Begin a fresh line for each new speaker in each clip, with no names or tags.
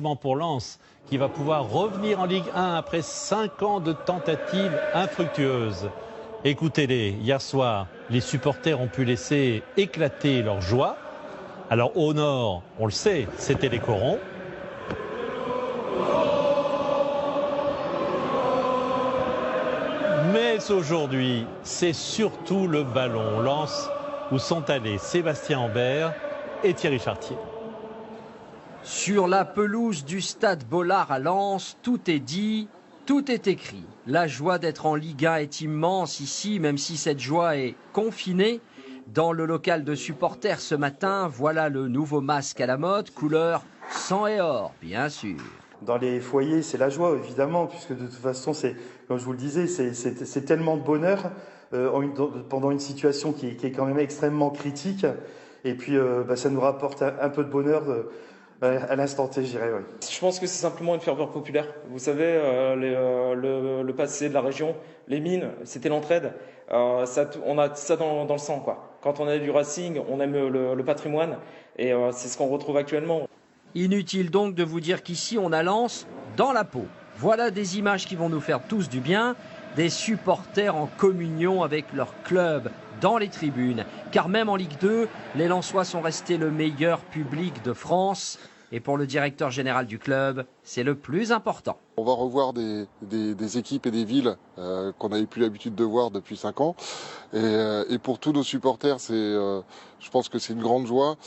rebondissement pour Lens qui va pouvoir revenir en Ligue 1 après 5 ans de tentatives infructueuses. Écoutez-les, hier soir, les supporters ont pu laisser éclater leur joie. Alors au nord, on le sait, c'était les corons. Mais aujourd'hui, c'est surtout le ballon Lens où sont allés Sébastien Ambert et Thierry Chartier.
Sur la pelouse du stade Bollard à Lens, tout est dit, tout est écrit. La joie d'être en Ligue 1 est immense ici, même si cette joie est confinée. Dans le local de supporters ce matin, voilà le nouveau masque à la mode, couleur sang et or, bien sûr.
Dans les foyers, c'est la joie, évidemment, puisque de toute façon, comme je vous le disais, c'est tellement de bonheur pendant une situation qui est quand même extrêmement critique. Et puis, ça nous rapporte un peu de bonheur à l'instant T, je dirais. Ouais.
Je pense que c'est simplement une ferveur populaire. Vous savez, le passé de la région, les mines, c'était l'entraide. On a ça dans le sang, quoi. Quand on a du Racing, on aime le patrimoine, et c'est ce qu'on retrouve actuellement.
Inutile donc de vous dire qu'ici on a Lens dans la peau. Voilà des images qui vont nous faire tous du bien, des supporters en communion avec leur club dans les tribunes. Car même en Ligue 2, les Lensois sont restés le meilleur public de France. Et pour le directeur général du club, c'est le plus important.
On va revoir des équipes et des villes qu'on n'avait plus l'habitude de voir depuis 5 ans. Et pour tous nos supporters, je pense que c'est une grande joie.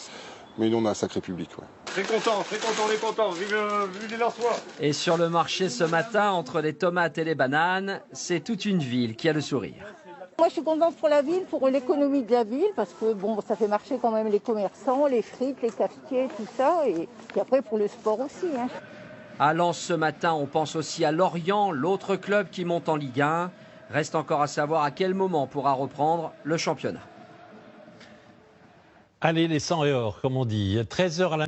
Mais nous, on a un sacré public. Ouais.
Très content, on est content. Vive les Lensois.
Et sur le marché ce matin, entre les tomates et les bananes, c'est toute une ville qui a le sourire.
Moi, je suis contente pour la ville, pour l'économie de la ville, parce que bon, ça fait marcher quand même les commerçants, les frites, les cafetiers, tout ça. Et puis après, pour le sport aussi. Hein.
À Lens ce matin, on pense aussi à Lorient, l'autre club qui monte en Ligue 1. Reste encore à savoir à quel moment pourra reprendre le championnat.
Allez, les 100 et or, comme on dit. 13h à la